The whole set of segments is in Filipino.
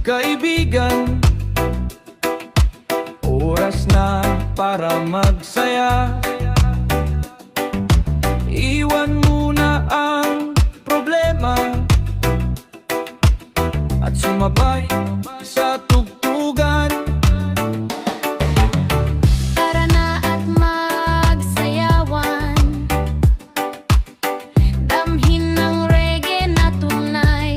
Kaibigan, oras na para magsaya. Iwan muna ang problema at sumabay sa tugtugan. Tara na at magsayawan, damhin ng reggae na tunay.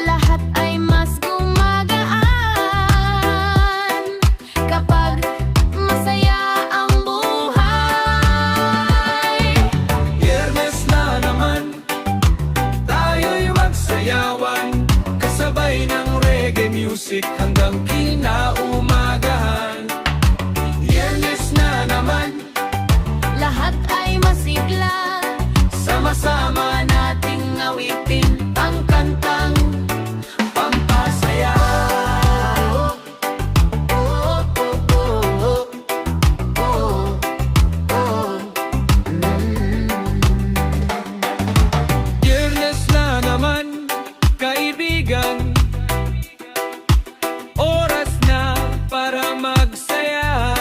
Lahat ay mas gumagaan kapag masaya ang buhay. Biyernes na naman, tayo'y magsayawan, kasabay ng reggae music hanggang kinaumagahan. Biyernes na naman, Lahat ay masigla, sama-sama nating awitin ang kantang pampasaya. Biyernes na naman, kaibigan, oras na para magsaya.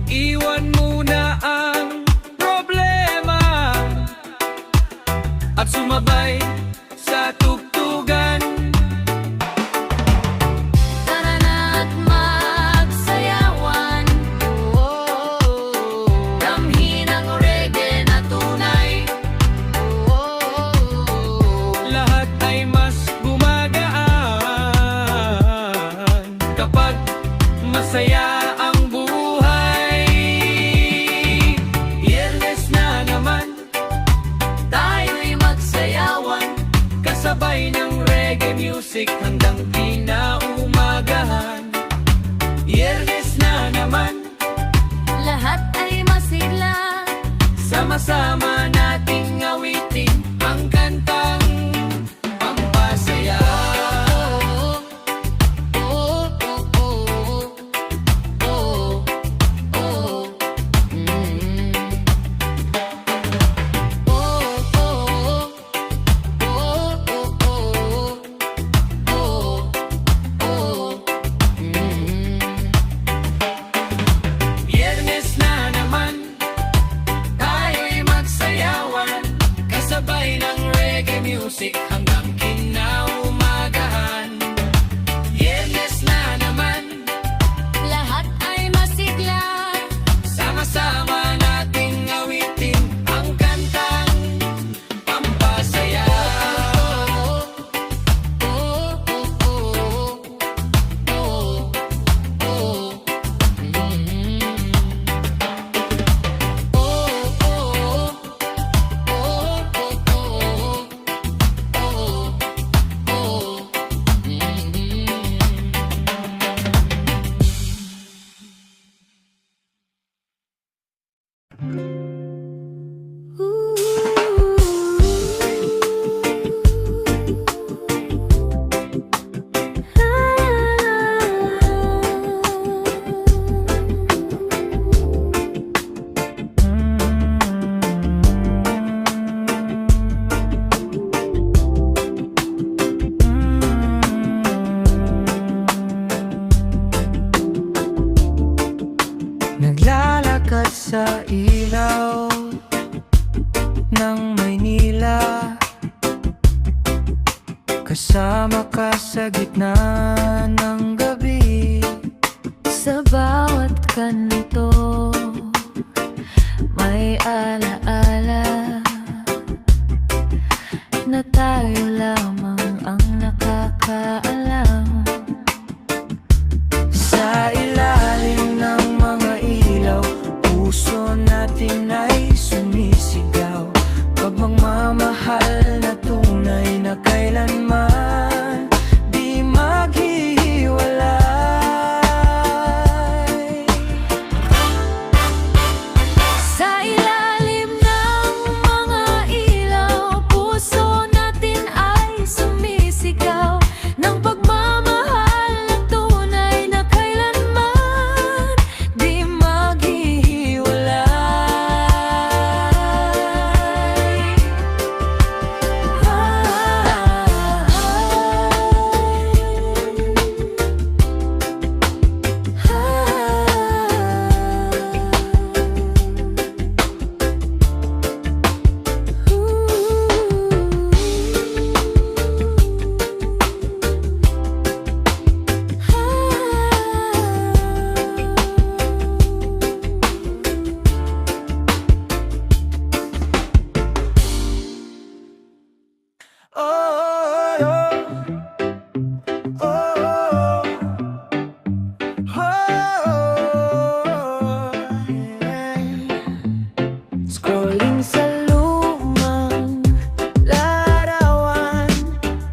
Iwan muna ang problema at sumabay sa tugtugan. tara na at magsayawan, damhin ang reggae na tunay. Lahat ay mas gumagaan kapag masaya ang buhay. Biyernes na naman, Tayo'y magsayawan, kasabay ng reggae music hanggang kinaumagahan. Biyernes na naman, lahat ay masigla, sama-sama nating awitin ang kantang pampasaya. Biyernes na naman, tayo'y magsayawan, kasabay ng reggae music hanggang kinaumagahan. Biyernes na naman, lahat ay masigla, sama-sama nating awitin ang kantang pampasaya. Naglalakad sa ilaw ng Maynila, kasama ka sa gitna ng gabi. sa bawat kanto may alaala na tayo lamang ang nakakaalam. Sa ilalim ng mga ilaw, puso natin ay sumisigaw. Pagmamahal na tunay na kailanman di maghihiwalay. Sa ilalim ng mga ilaw, puso natin ay sumisigaw ng Scrolling sa lumang larawan,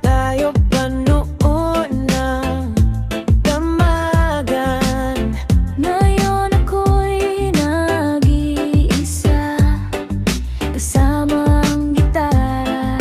tayo pa noon ng damagan. Ngayon ako'y nag-iisa, kasama ang gitara.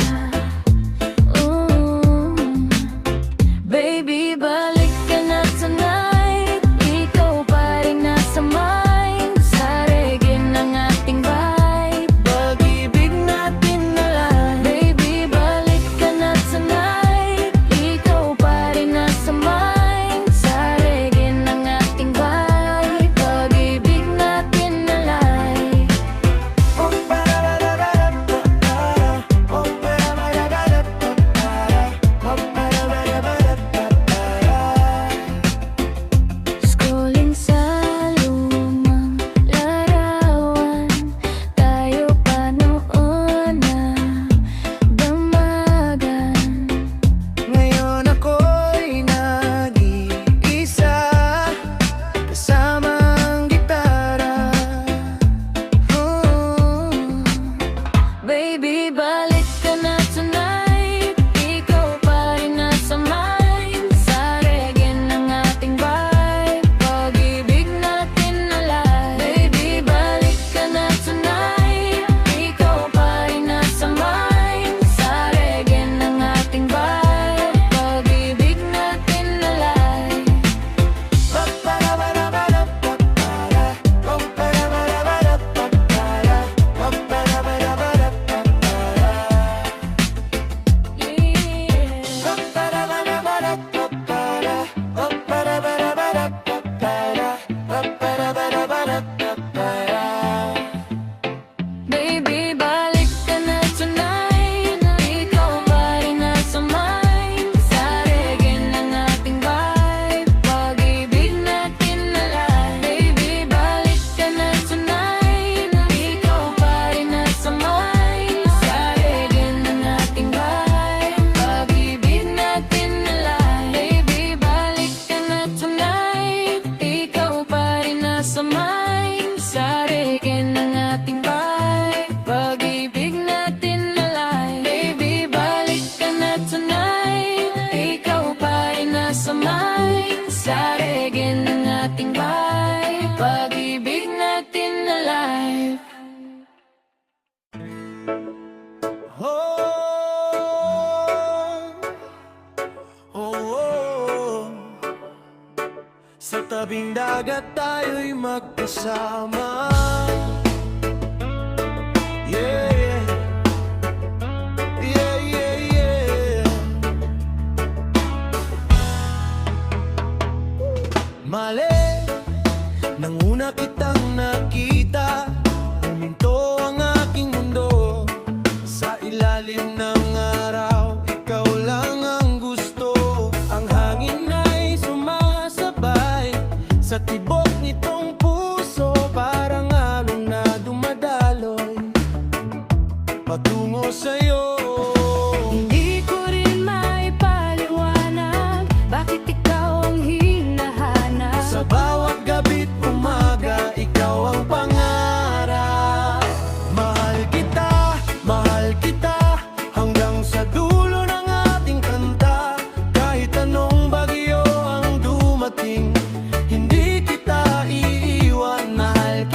Baby, balik ka na tonight. Ikaw pa rin nasa mind, sa reggae ng ating vibe. Pag-ibig natin na lang. Baby, balik ka na tonight. Ikaw pa rin nasa mind, sa reggae ng ating vibe. Pag-ibig natin na lang. Scrolling sa lumang larawan, tayo pa noon na damagan. Ngayon ako'y nag-iisa, kasama ang gitara. Baby, balik ka na tonight. Ikaw pa rin nasa mind, sa reggae ng ating vibe. Pag-ibig natin na live. Baby, balik ka na tonight. Ikaw pa rin nasa mind, sa reggae ng ating vibe. Pag-ibig natin na live. Baby, balik ka na tonight. Ikaw pa rin nasa mind, sa reggae ng ating vibe. Pag-ibig natin na live. Baby, balik ka na tonight. Ikaw pa rin nasa mind, sa reggae ng ating vibe. Pag-ibig natin na live. Baby, balik ka na tonight. Ikaw pa rin nasa mind, sa reggae ng ating vibe. Pag-ibig natin na live. Baby, balik ka na tonight. Ikaw pa rin nasa mind, sa reggae ng ating vibe. Pag-ibig natin na live. Sa tabing dagat tayo'y magkasama. Yeah, yeah, yeah, yeah. Mali, nang una kitang nakita, huminto ang aking mundo. Sa ilalim ng araw, ikaw lang ang gusto. Ang hangin ay sumasabay sa tibok nitong puso, parang alon na dumadaloy patungo sa'yo. Hindi ko rin maipaliwanag bakit ikaw ang hinahanap. Sa bawat gabi't umaga, ikaw ang pangarap. Mahal kita, hanggang sa dulo ng ating kanta. Kahit anong bagyo ang dumating, hindi kita iiwan. Mahal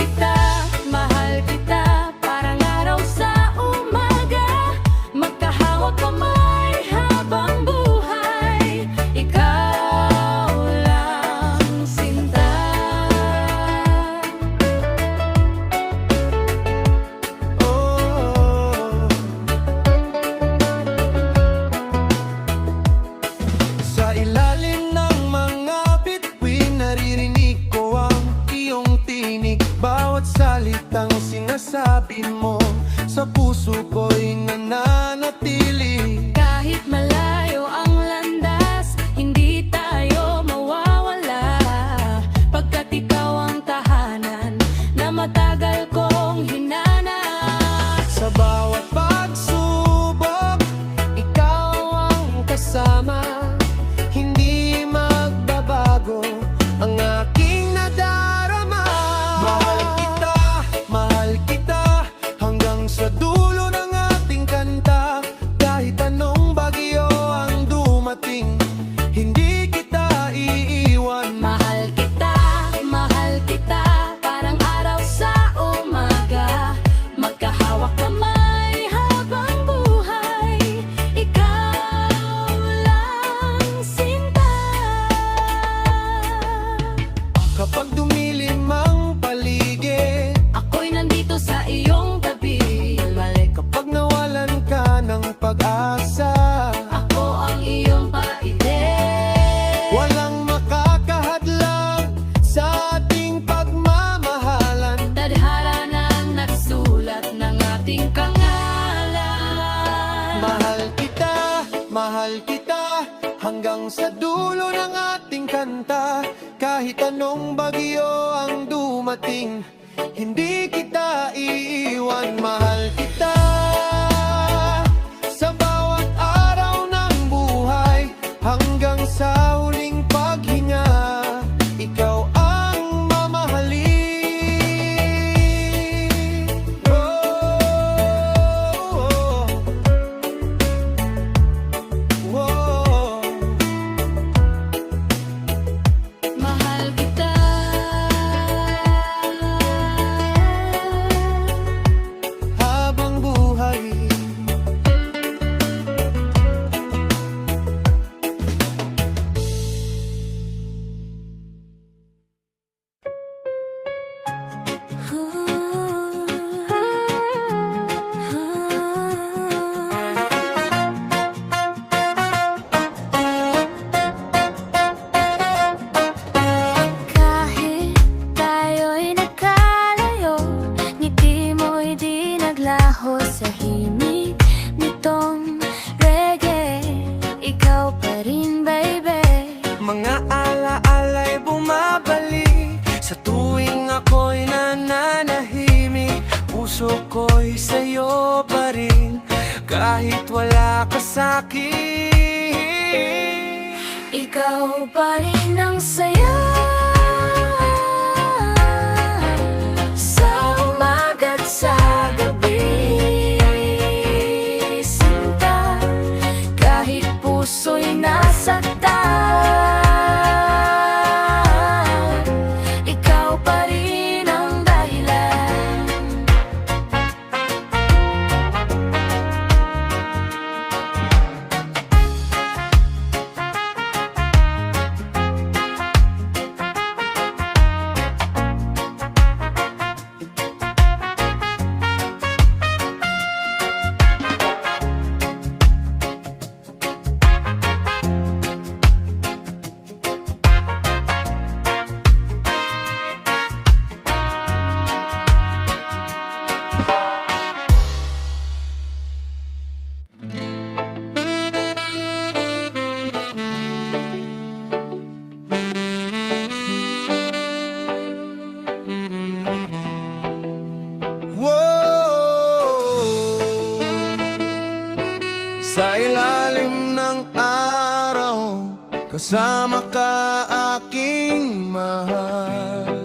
kita, parang araw sa umaga. Magkahawak kamay habang buhay. Ikaw lang sinta. Oh. Sa ilalim ng mga bituin, naririnig ko ang iyong tinig. Bawat salitang sinasabi mo, sa puso ko'y nananatili. Kahit malayo ang landas, hindi tayo mawawala. Pagkat ikaw ang tahanan na matagal kong hinanap. Sa bawat pagsubok, ikaw magkasama. Hindi magbabago ang aking nadarama. Mahal kita, hanggang sa dulo ng ating kanta. Kahit anong bagyo ang dumating, hindi kita iiwan. Mahal kita, parang araw sa umaga. Magkahawak kamay habang buhay, ikaw lang sinta. Kapag dumilim ang paligid, Ako'y nandito sa iyong tabi. Mali, kapag nawalan ka ng pag-asa, ako ang iyong paide. walang makakahadlang sa ating pagmamahalan. Tadhana ng nagsulat ng ating kangalan. Mahal kita, hanggang sa dulo ng ating kanta. Kahit anong bagyo ang dumating, hindi kita iiwan. Mahal kita sa bawat araw ng buhay, hanggang sa huling paghinga. Ikaw ang mamahalin. Mahal kita. Habang buhay. Kahit tayo'y nagkalayo, ngiti mo'y di naglaho sa himig nitong reggae. Ikaw pa rin, baby. Mga alaala'y bumabalik sa tuwing ako'y nananahimik. Puso ko'y sa'yo pa rin, kahit wala ka sa'kin. Ikaw pa rin ang saya sa umaga't sa gabi. Sinta, kahit puso'y nasaktan, ikaw pa rin ang dahilan. Sa ilalim ng araw, kasama ka aking mahal.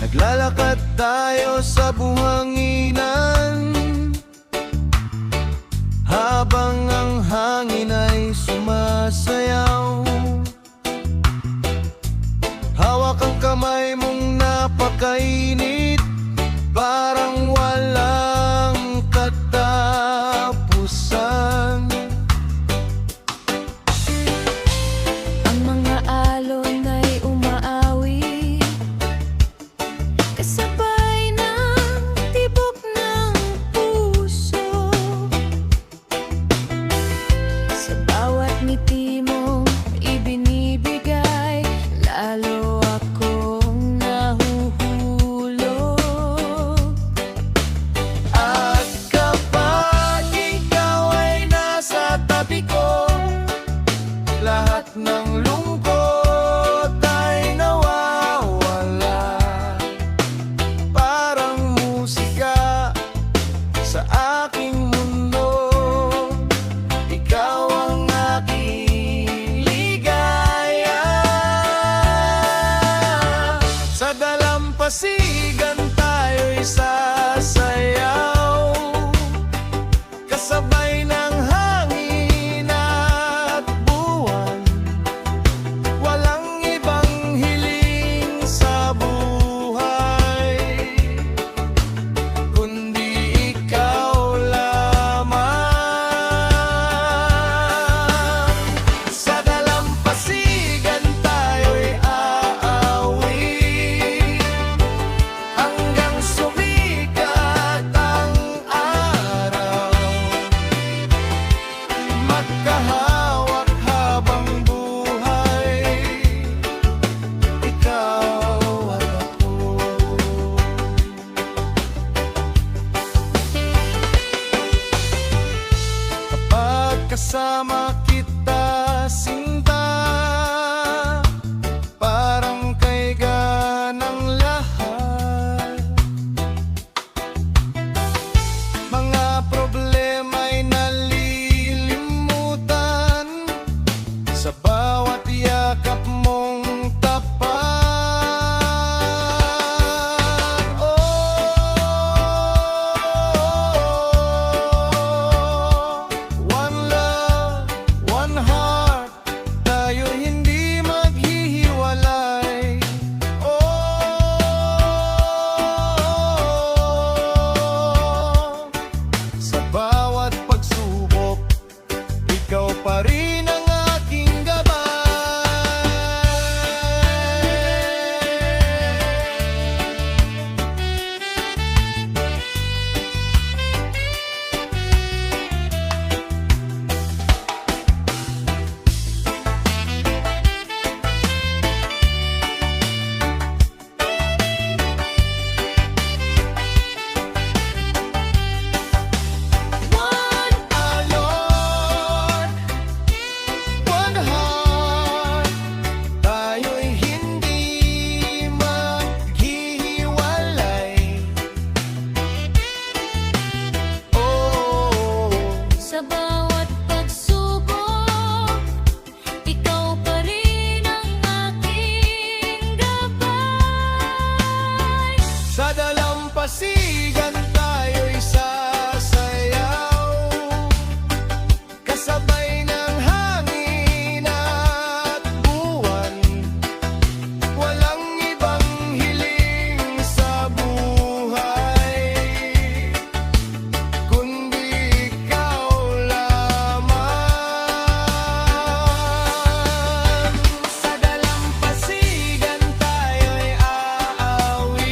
Naglalakad tayo sa buhanginan, habang ang hangin ay sumasayaw. Hawak ang kamay mong napakainit, parang walang katapusan. Ang mga alon ay umaawi, kasabay ng tibok ng puso. Sa bawat ngiti mong kita sinta, parang kay ganang lahat. Mga problema'y nalilimutan sa bawat yakap mong tapat. One love, one heart, tayo'y hindi maghihiwalay. Sa bawat pagsubok, ikaw pa rin ang aking gabay. One Alon, one heart, tayo'y hindi maghihiwalay. sa bawat pagsubok, ikaw pa rin ang aking gabay. Sa dalampasigan tayo'y sasayaw, kasabay ng hangin at buwan. Walang ibang hiling sa buhay, kundi ikaw lamang. Sa dalampasigan tayo'y aawit,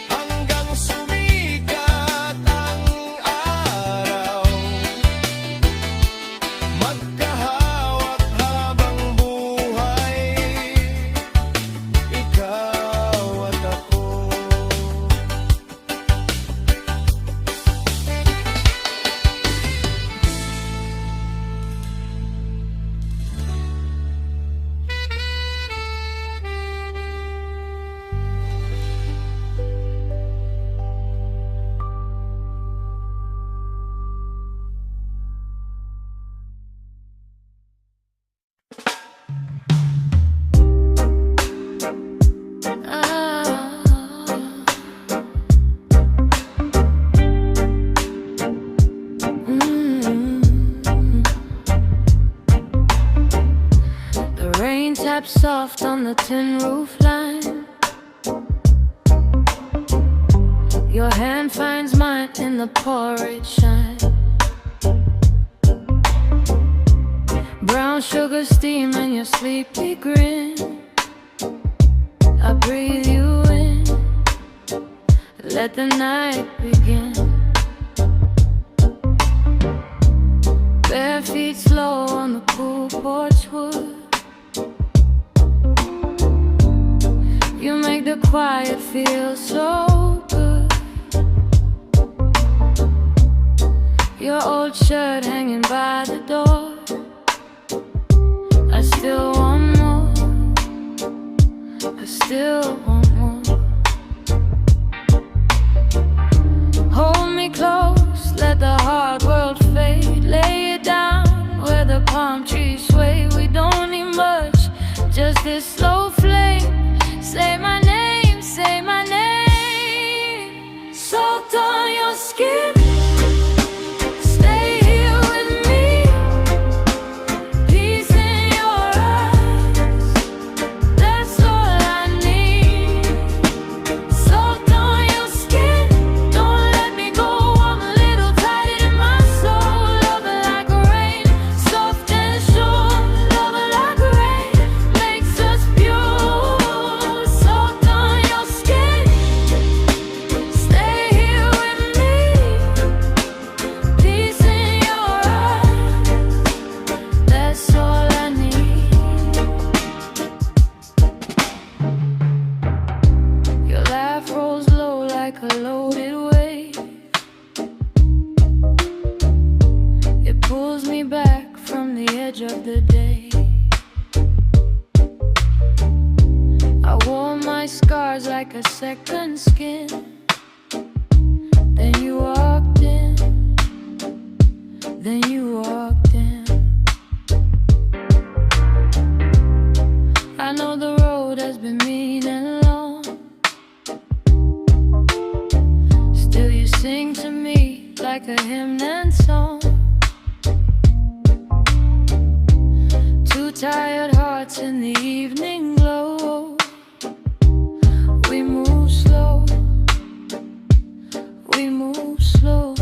hanggang sumikat ang araw. Magkahawak habang buhay, ikaw at ako. The rain taps soft on the tin roof line. Your hand finds mine in the porridge shine. Brown sugar steam and your sleepy grin. I breathe you in, let the night begin. Bare feet slow on the cool porch wood. You make the quiet feel so good. Your old shirt hanging by the door. I still want more. I still want more. Hold me close, let the hard world fade. Lay it down where the palm trees sway. We don't need much, just this slow flame. Say my name, say my name. Salt on your skin. Stay here with me. Peace in your eyes. That's all I need. Salt on your skin. Don't let me go. I'm a little tired in my soul. Love it like rain, soft and sure. Love it like rain makes us pure. edge of the day. I wore my scars like a second skin. Then you walked in, then you walked in. I know the road has been mean and long. Still you sing to me like a hymn and song. Two tired hearts in the evening glow. We move slow, we move slow.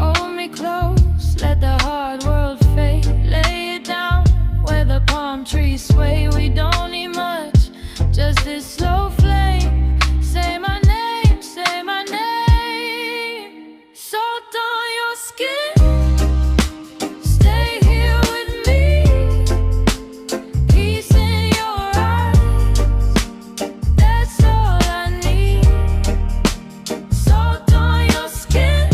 Hold me close, let the hard world fade. Lay it down where the palm trees sway. We don't need much, just this slow flame. Say my name, say my name. Salt on your skin. Stay here with me. Peace in your eyes. That's all I need. Salt on your skin.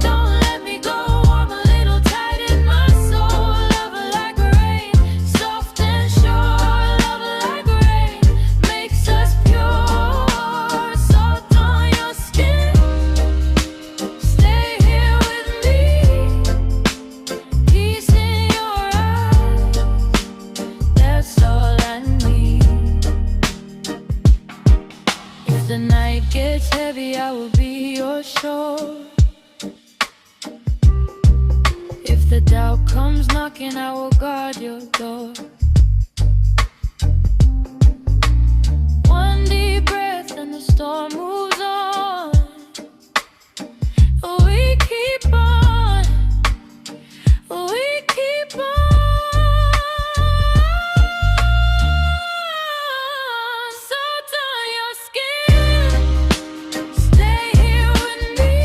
Don't let me go. Warm a little tight in my soul. Love her like rain. Soft and sure. Love her like rain. Makes us pure. Salt on your skin. Stay here with me. Peace in your eyes. That's all I need. If the night gets heavy, I will be your shore. If the doubt comes knocking, I will guard your door. One deep breath and the storm moves on. We keep on, we keep on. Salt on your skin. Stay here with me.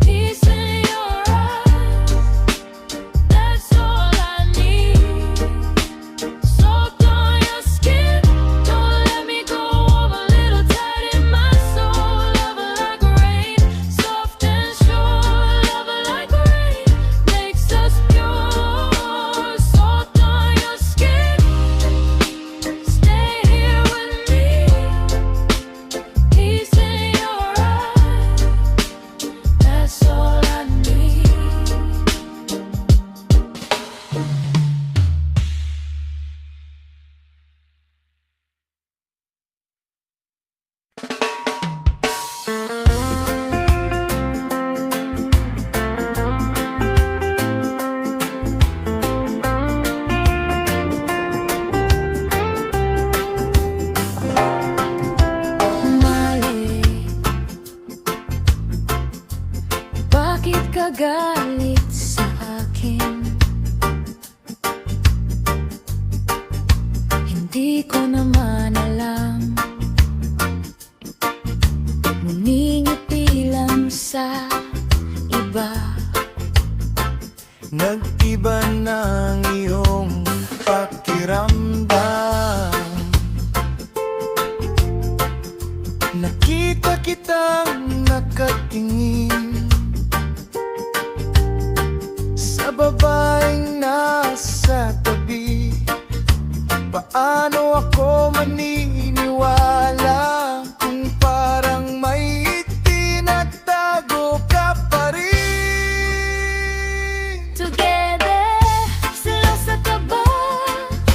Peace in your eyes. That's all I need. Salt on your skin. Don't let me go. Warm a little tight in my soul. Love her like rain. Soft and sure. Love her like rain. Makes us pure. Salt on your skin. Stay here with me. Peace in your eyes. That's all I need. Mali, bakit ka galit sa akin? Hindi ko naman alam. Nangingiti lang sa iba. Nag-iba ng iyong pakiramdam. Nakita kitang nakatingin sa babaeng nasa tabi. Paano ako maniniwala kung parang may itinatago ka pa rin? Together, seryoso ka ba,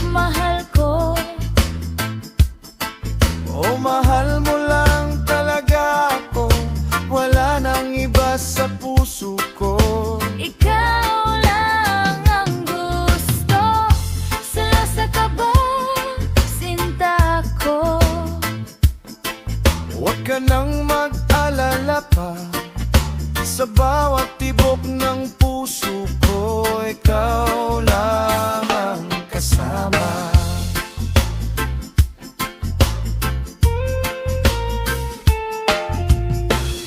mahal ko? O mahal mo lang talaga ako, wala nang iba sa puso ko. Ikaw lang ang gusto. Seryoso ka ba, sinta ko? Huwag ka nang mag-alala pa, sa bawat tibok ng puso ko, ikaw lang ang kasama.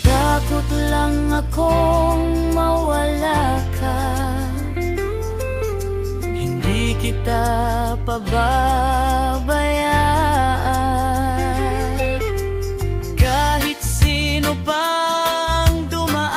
Takot lang akong mawala ka. Hindi kita pababayaan. Kahit sino pang dumaan,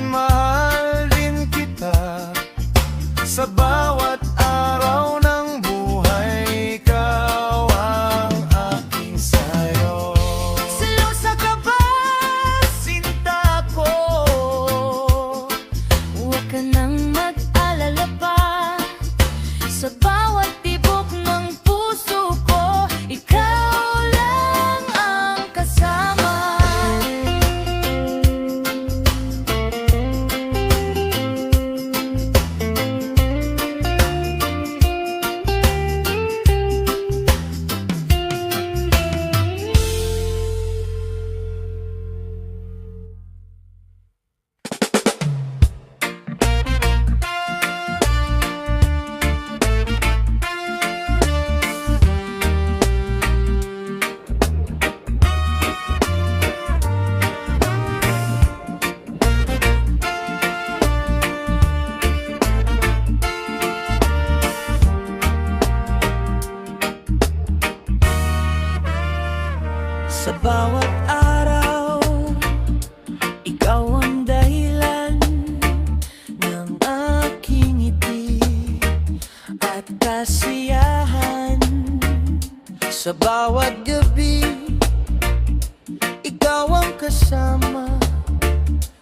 mahal din kita. Sa bawat araw ng buhay, ikaw ang aking sayo. Selosa ka ba? Sinta ko, Huwag ka nang mag-alala pa. Sa bawat tibok ng puso ko, ikaw lang ang kasama. sa bawat araw, ikaw ang dahilan ng aking ngiti at kasiyahan. Sa bawat gabi, ikaw ang kasama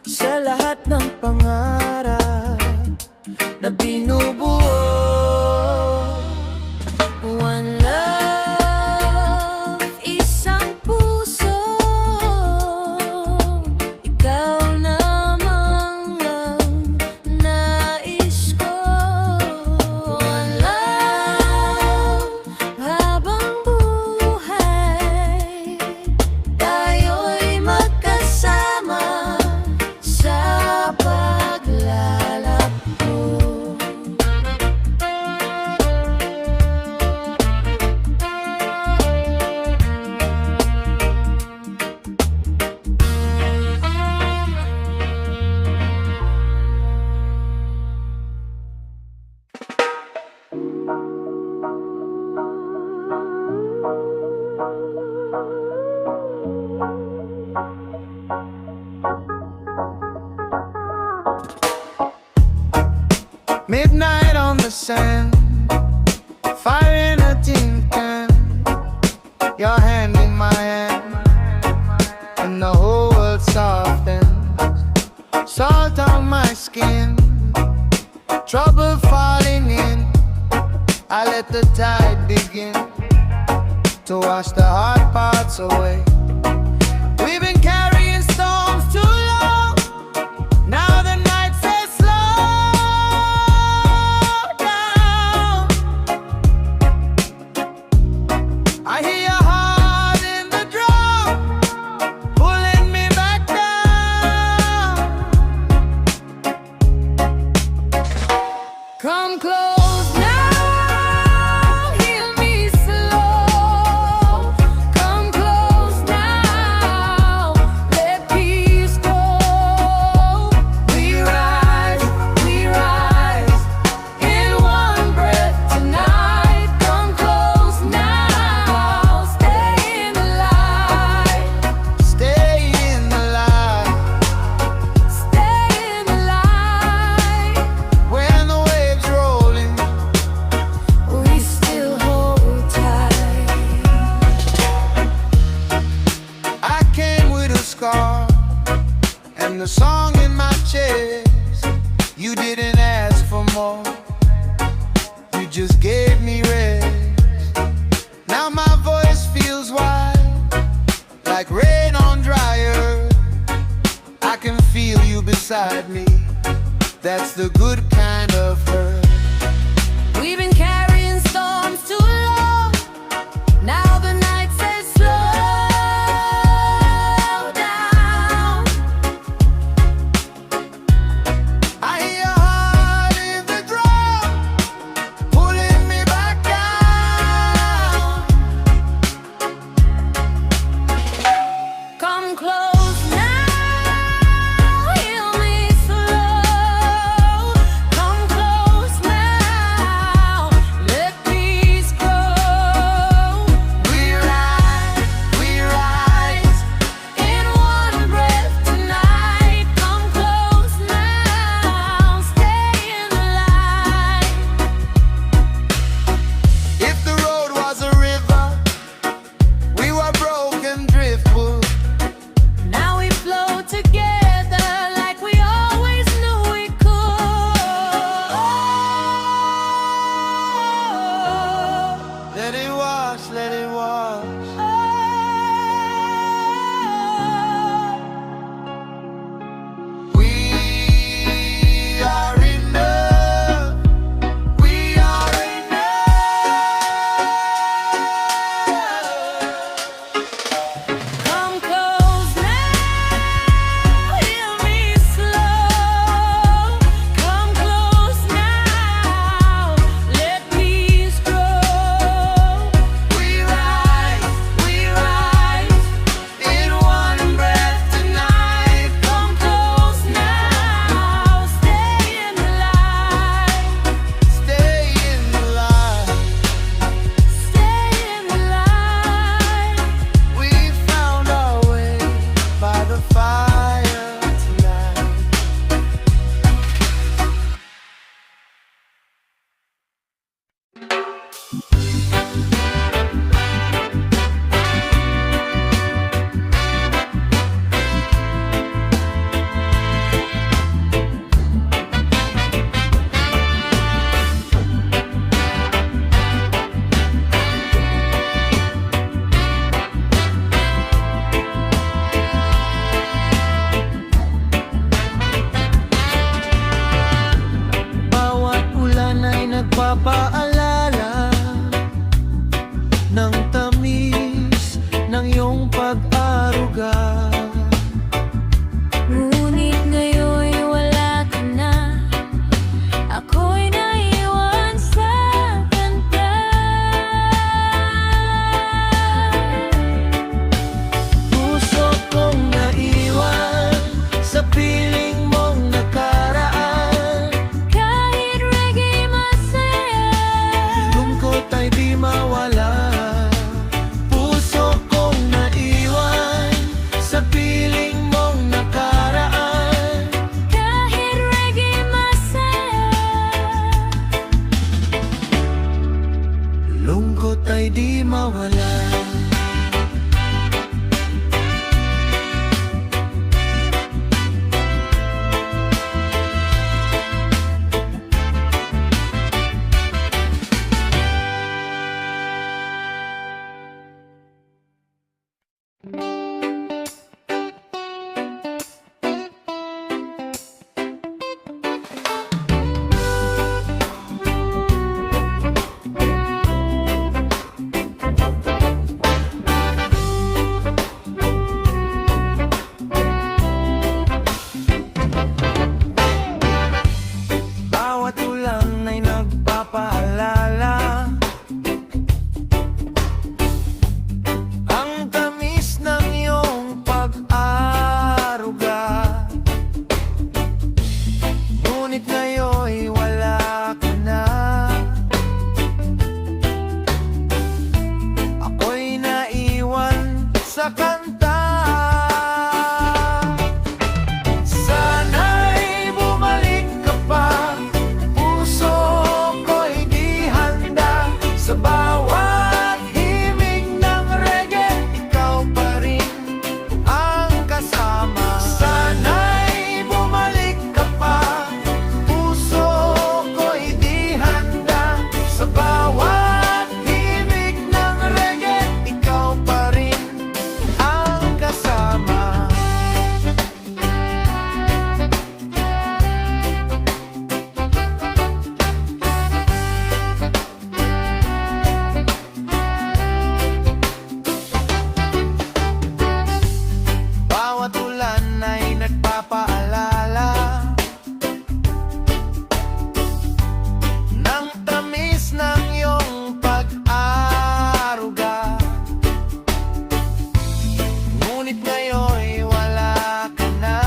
sa lahat ng pangarap na binubuo. One love, isang puso, ikaw namang ang nais ko. One love, habang buhay, tayo'y magkasama sa paglalakbo. Midnight on the sand, fire in a tin can, your hand in my hand, and the whole world softens. Salt on my skin, trouble falling in. I let the tide begin to wash the hard parts away. We've been carrying storms too long. Now the night says slow down. I hear your heart in the drum, pulling me back down. Come close now, heal me slow. Come close now, let peace grow. We rise in one breath tonight. Come close now, stay in the light. Stay in the light. Stay in the light. When the waves rolling, We still hold tight. I came with a scar and the song in my chest. You didn't ask for more, you just gave me rest. Now my voice feels wide, like rain on dry earth. I can feel you beside me, that's the good kind of hurt. We've been carrying storms too long. Now the night says slow down. I hear your heart in the drum, pulling me back down. Come close now, heal me slow. Come close nagpapaalala ng tamis ng iyong pag-aruga. Ngunit ngayon'y wala ka na, ako'y naiwan sa kanta. Puso kong naiwan sa piling mong nakaraan. Kahit reggae masaya, Lungkot ay di mawala. Puso kong naiwan sa piling mong nakaraan. kahit reggae masaya, Lungkot ay di mawala. Bawat ulan ay nagpapaalala ang tamis ng iyong pag-aruga. Ngunit ngayon'y wala ka na, ako'y naiwan sa kanta. Sana'y bumalik ka pa, puso ko'y di handa. Sa bawat himig ng reggae, ikaw pa rin ang kasama. Sana'y bumalik ka pa, puso ko'y di handa. Sa bawat himig ng reggae, ikaw pa rin ang kasama. Bawat ulan ay nagpapaalala ng tamis ng iyong pag-aruga. Ngunit ngayon'y wala ka na,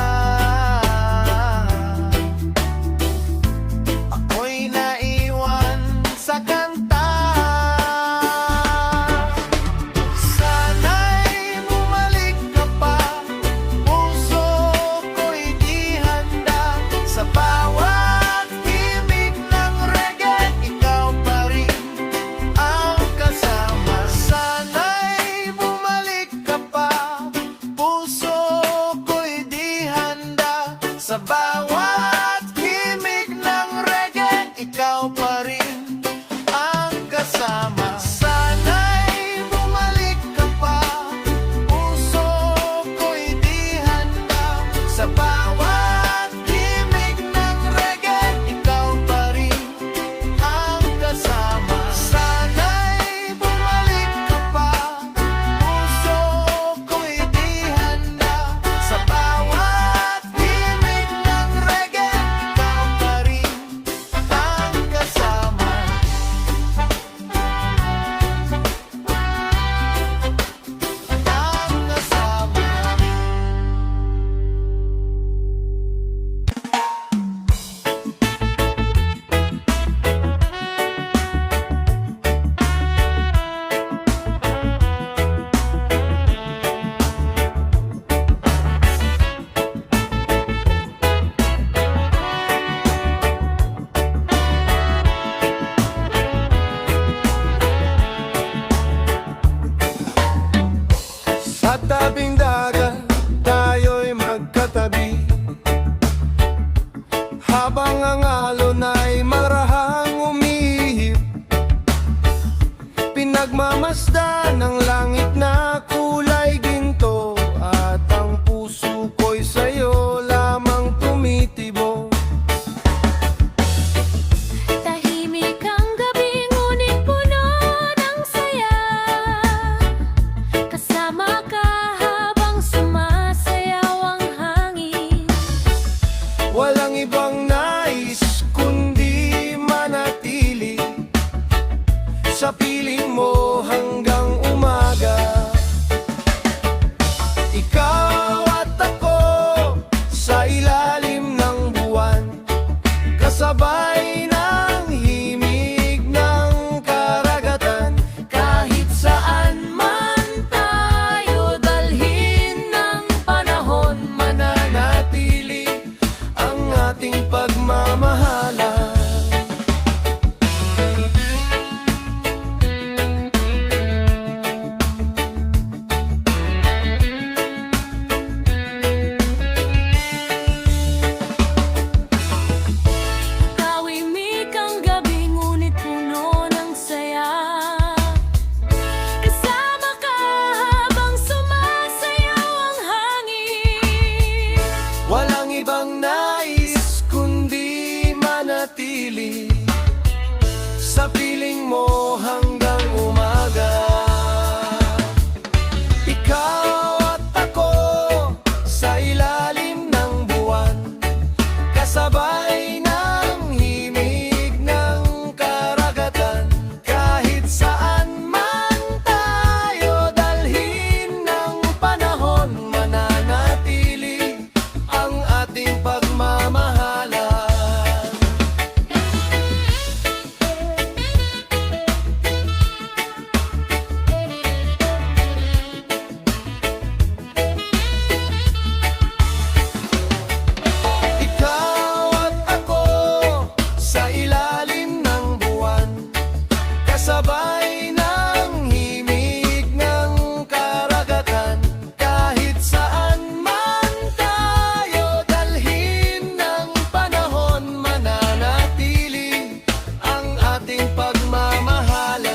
ako'y naiwan sa kanta. Sana'y bumalik ka pa, puso ko'y di handa. Sa bawat himig ng reggae, ikaw pa rin ang kasama. Sana'y bumalik ka pa, puso ko'y di handa. Sa bawat himig ng reggae, ikaw pa rin ang kasama. Sana'y bumalik ka pa, puso ko'y di handa. Sa bawat himig ng reggae, ikaw pa rin ang kasama. Sana'y bumalik ka pa, puso ko'y di handa. Sa bawat himig ng reggae, ikaw pa rin ang kasama. Ang kasama. Sa tabing dagat, tayo'y magkatabi, habang ang alon ay marahang umihip. Pinagmamasdan ng langit na kulay ginto, at ang puso ko'y sa'yo lamang tumitibo. tahimik ang Walang ibang nais kundi manatili sa piling mo hanggang umaga. Ikaw at ako sa ilalim ng buwan, kasabay ng himig ng karagatan. Kahit saan man tayo dalhin ng panahon, Mananatili ang ating pagmamahalan. Tahimik ang gabi ngunit puno ng saya. Kasama ka habang sumasayaw ang hangin. Walang ibang nais kundi manatili sa piling mo hanggang umaga. Ikaw at ako sa ilalim ng buwan, kasabay ng himig ng karagatan. Kahit saan man tayo dalhin ng panahon, mananatili ang ating pagmamahalan. Ikaw at ako sa ilalim ng buwan, kasabay ng himig ng karagatan. Kahit saan man tayo dalhin ng panahon, mananatili ang ating pagmamahalan.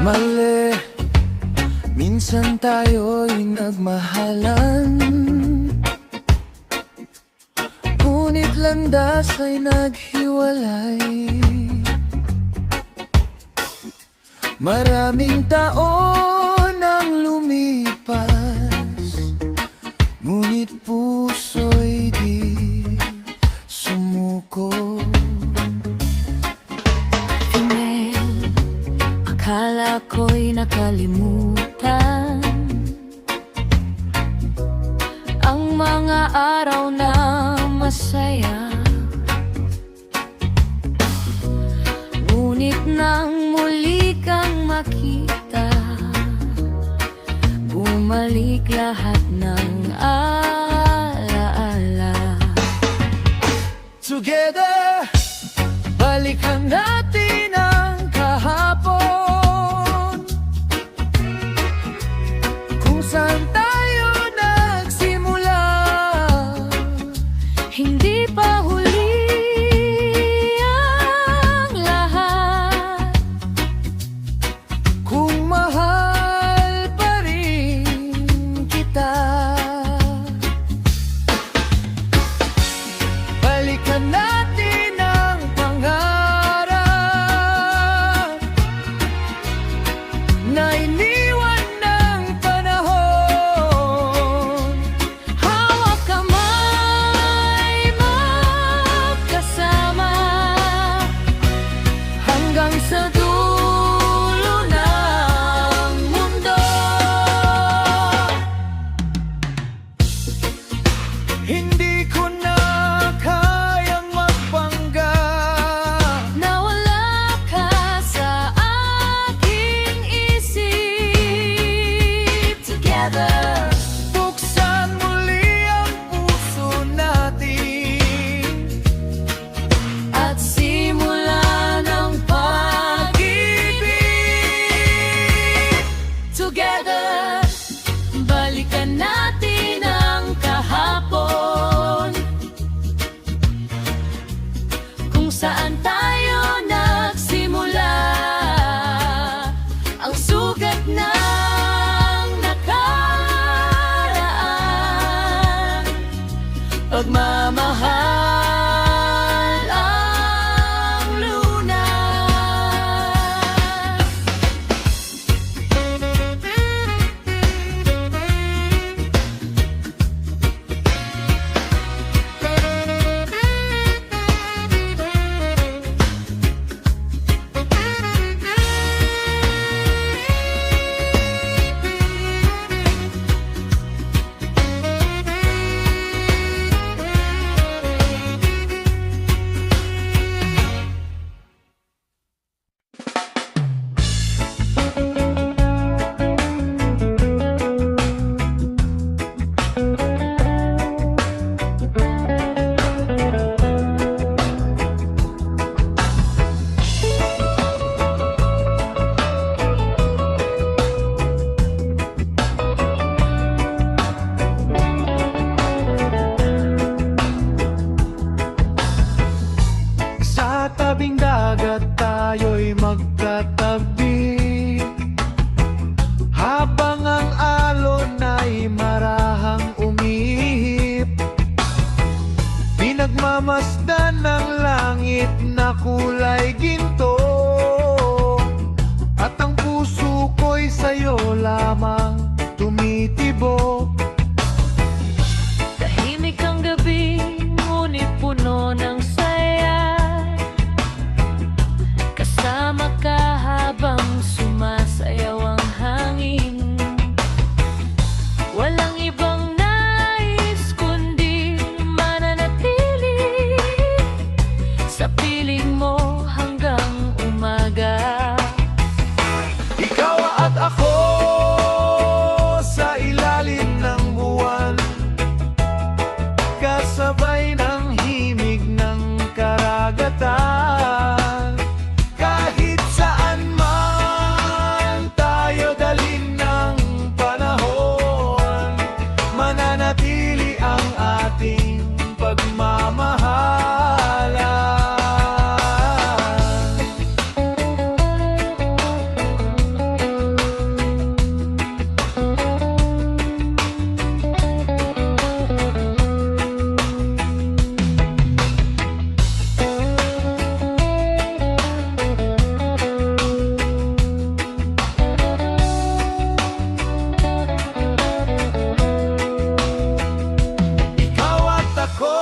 Mali, minsan tayo'y nagmahalan, ngunit landas ay naghiwalay. Maraming taon ang lumipas, ngunit puso'y di sumuko. Female, akala ko'y nakalimutan ang mga araw na masaya. Ngunit nang muli kang makita, bumalik lahat ng alaala. Together, balikan natin ang kahapon, kung saan tayo nagsimula. Hindi pa huli ang lahat, Kung mahal pa rin kita, balikan natin ang pangarap na iniwan ng panahon. hawak kamay magkasama Hanggang sa dulo ng mundo. Hindi ko na kayang magpanggap na wala ka sa aking isip. Together, buksan muli ang puso natin at simulan ang pag-ibig. Together, balikan natin ang pagmamahal ang lunas. Sa tabing dagat tayo'y magkatabi, habang ang alon ay marahang umihip. Pinagmamasdan ng langit na kulay ginto, at ang puso ko'y sa'yo lamang tumitibok. Tahimik ang gabi, ngunit puno ng saya. Kasama ka habang sumasayaw ang hangin. Walang ibang nais kundi mananatili sa piling mo hanggang umaga. Ikaw at ako sa ilalim ng buwan, kasabay ng himig ng karagatan. Kahit saan man tayo dalhin ng panahon, mananatili ang ating pagmamahalan. Ikaw at ako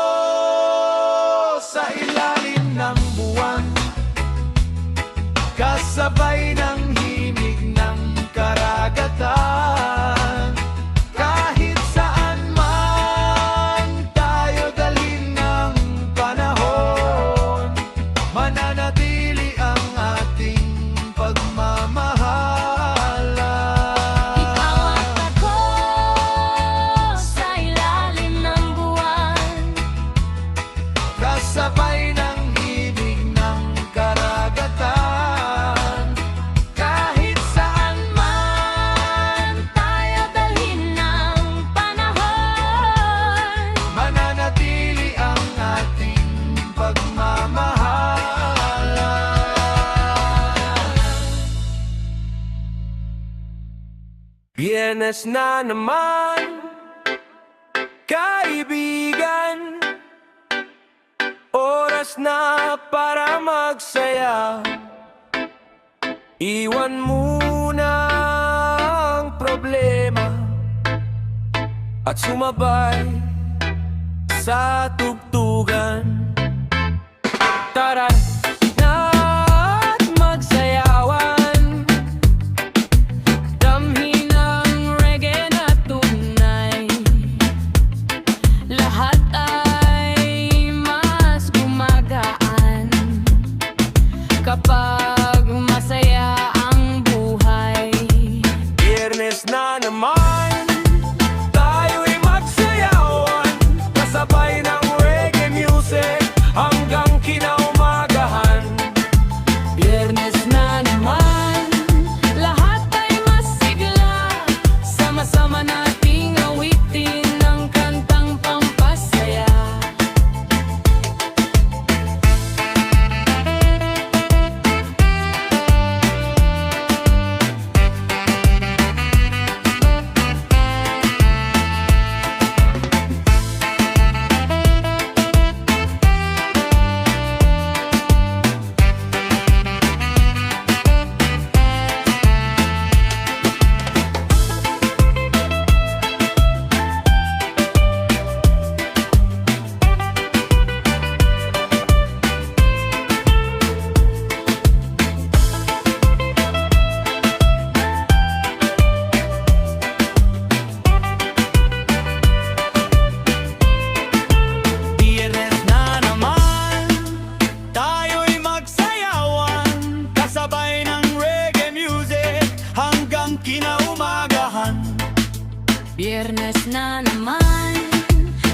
sa ilalim ng buwan, kasabay ng himig ng karagatan. Kahit saan man tayo dalhin ng panahon, mananatili ang ating pagmamahalan. Ikaw at ako sa ilalim ng buwan, Kasabay ng himig ng karagatan. Kahit saan man tayo dalhin ng panahon. mananatili ang ating pagmamahalan. Biyernes na naman, kaibigan. Oras na para magsaya. Iwan muna ang problema at sumabay sa tugtugan. Tara na't magsayawan, damhin ang reggae na tunay. Lahat ay mas gumagaan kapag masaya ang buhay. Biyernes na naman, tayo'y magsayawan, kasabay ng reggae music hanggang kinaumagahan.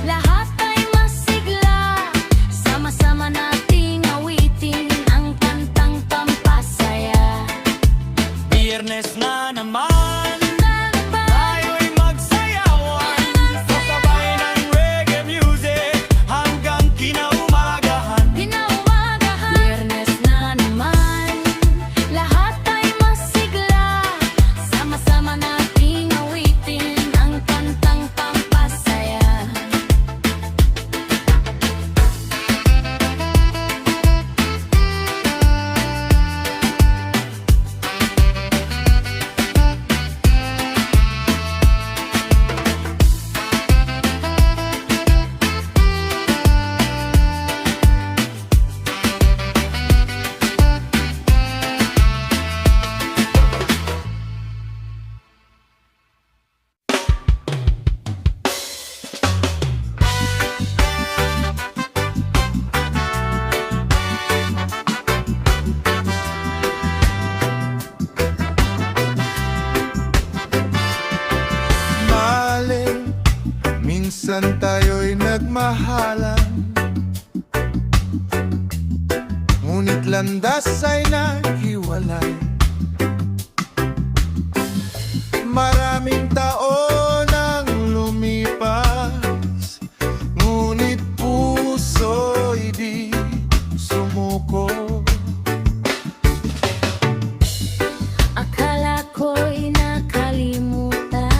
lahat ay masigla. Sama-sama nating awitin ang kantang pampasaya. Biyernes na naman, tayo'y magsayawan, kasabay ng reggae music hanggang kinaumagahan. Biyernes na naman, lahat ay masigla. Sama-sama nating awitin ang kantang pampasaya. Maling minsan tayo'y nagmahalan, ngunit landas ay naghiwalay. Maraming taon ang lumipas, ngunit puso'y di sumuko. Akala ko'y nakalimutan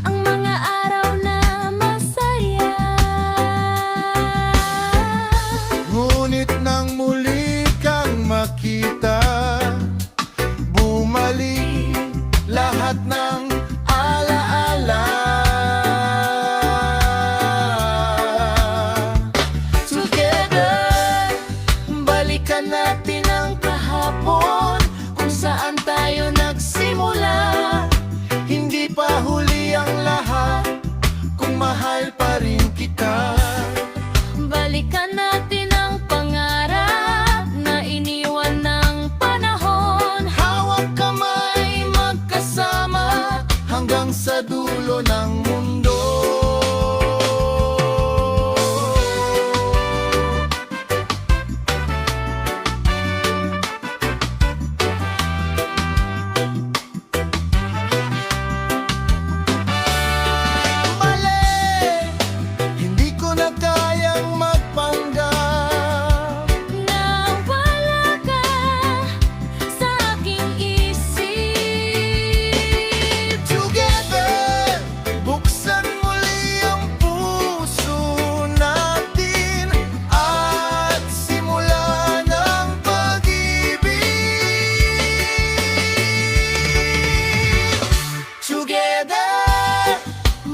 ang mga araw na masaya. Ngunit nang muli kang makita, bumalik lahat ng alaala. Together, balikan natin ang kahapon kung saan tayo nagsimula. Hindi pa huli ang lahat kung mahal pa rin kita. Balikan natin ang pangarap na iniwan ng panahon. Hawak kamay magkasama hanggang sa dulo ng mundo. Mali, hindi ko na kayang magpanggap. Nawala ka sa aking isip. Together, buksan muli ang puso natin at simulan ang pag-ibig. Together,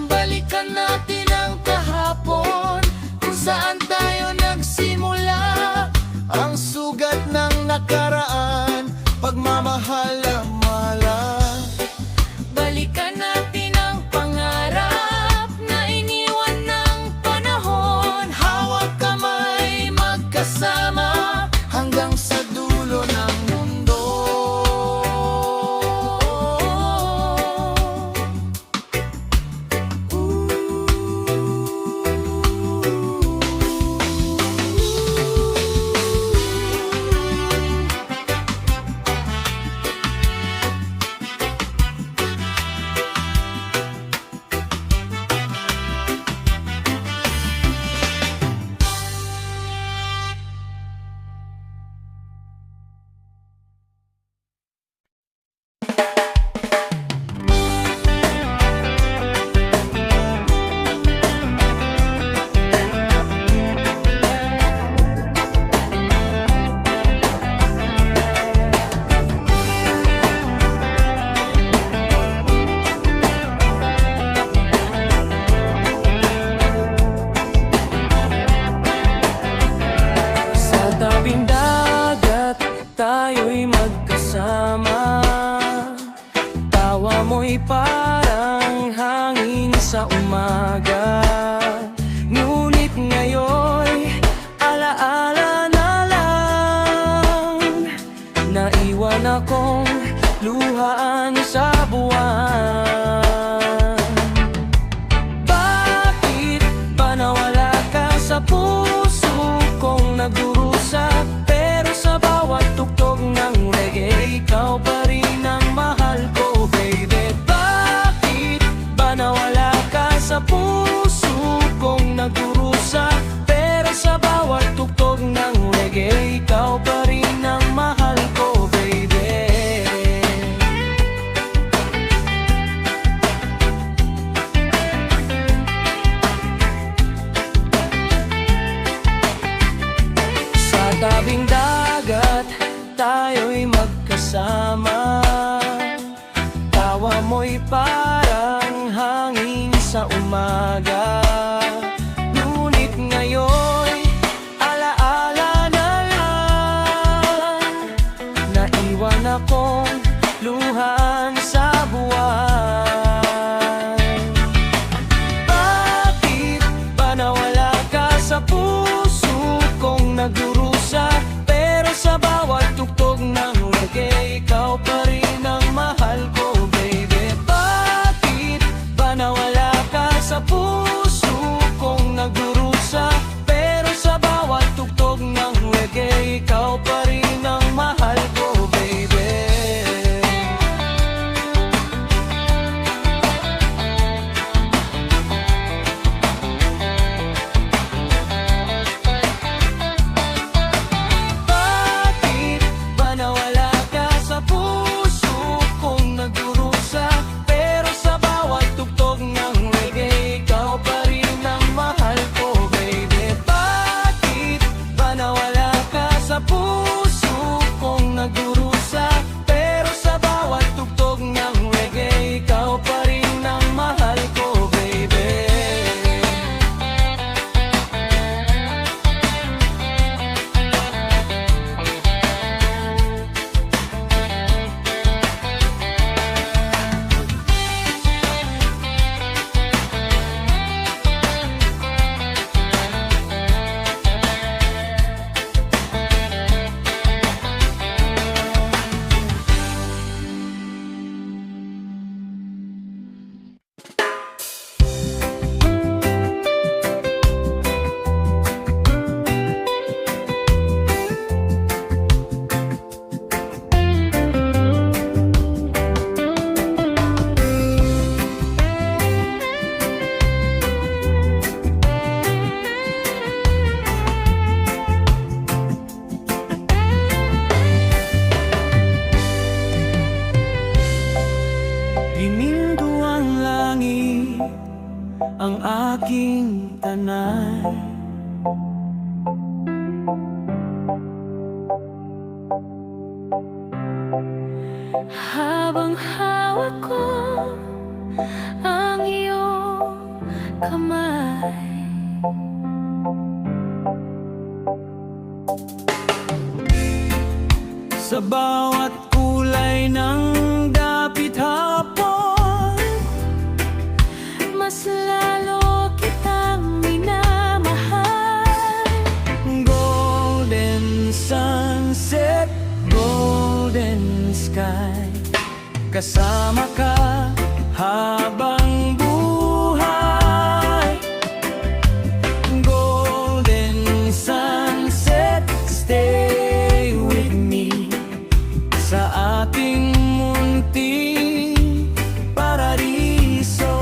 balikan natin ang kahapon kung saan tayo nagsimula. Ang sugat ng nakaraan, pagmamahal ang malang. Balikan natin ang pangarap na iniwan ng panahon. Hawak kamay magkasama hanggang sa dulo ng mundo. mo'y parang hangin sa umaga. Ngunit ngayon'y alaala na lang. Naiwan akong luhaan sa buwan. puso kong nagdurusa. Pero sa bawat tugtog ng reggae, ikaw pa rin ang mahal ko, baby. Sa tabing dagat, tayo'y magkasama. Tawa mo'y parang hangin sa umaga. Ngunit ngayon, alaala na lang. Naiwan akong luhan sa buwan. Bakit ba nawala ka sa puso kong nagdurusa? Pero sa bawat tugtog ng reggae, ikaw pa rin ang mahal ko, baby. Bakit ba nawala ka sa puso kong nagdurusa? Pero sa bawat tugtog ng reggae, ikaw pa rin ang mahal ko, baby. Bakit ba nawala ka sa puso kong nagdurusa? Pero sa bawat tugtog ng reggae, ikaw pa rin ang mahal ko, baby. Bakit ba nawala ka sa puso kong nagdurusa? Pero sa bawat tugtog ng reggae, ikaw pa rin ang mahal ko, baby. Inindo ang langit, ang aking tanan. Habang hawak ko ang iyong kamay, Sa bawat kulay ng dapit hapon, mas lalo kitang minamahal. golden sunset, golden sky. Kasama ka habang buhay. Golden sunset, stay with me sa ating munting paradiso.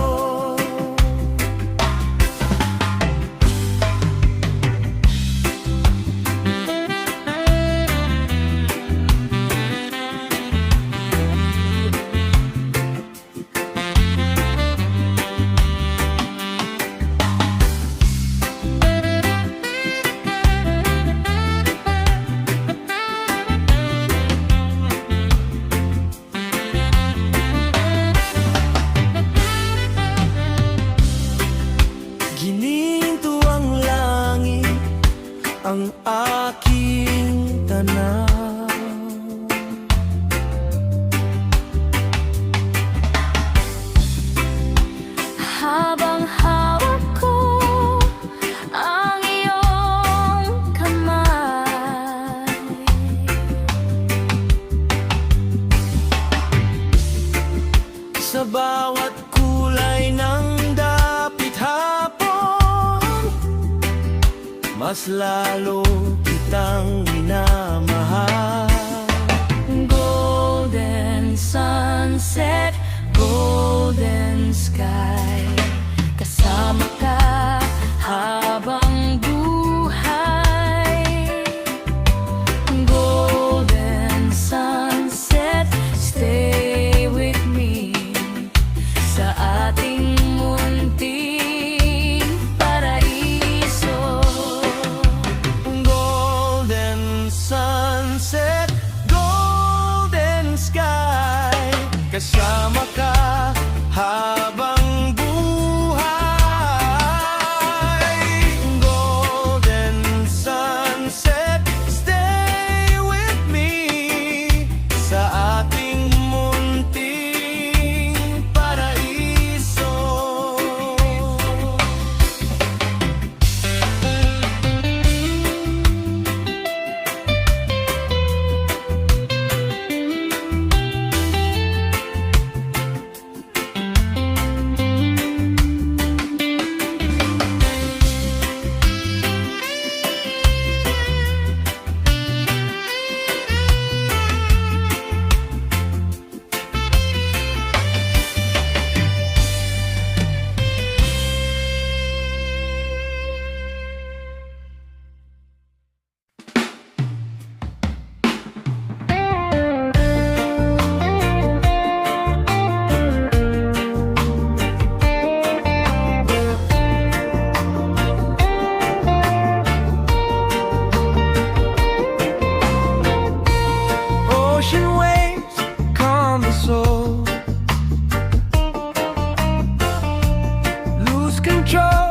Gininto ang langit, ang aking tanaw. Habang hawak ko ang iyong kamay, Sa bawat kulay ng dapit hapon, mas lalo kitang minamahal. golden sunset, golden sky. Kasama control.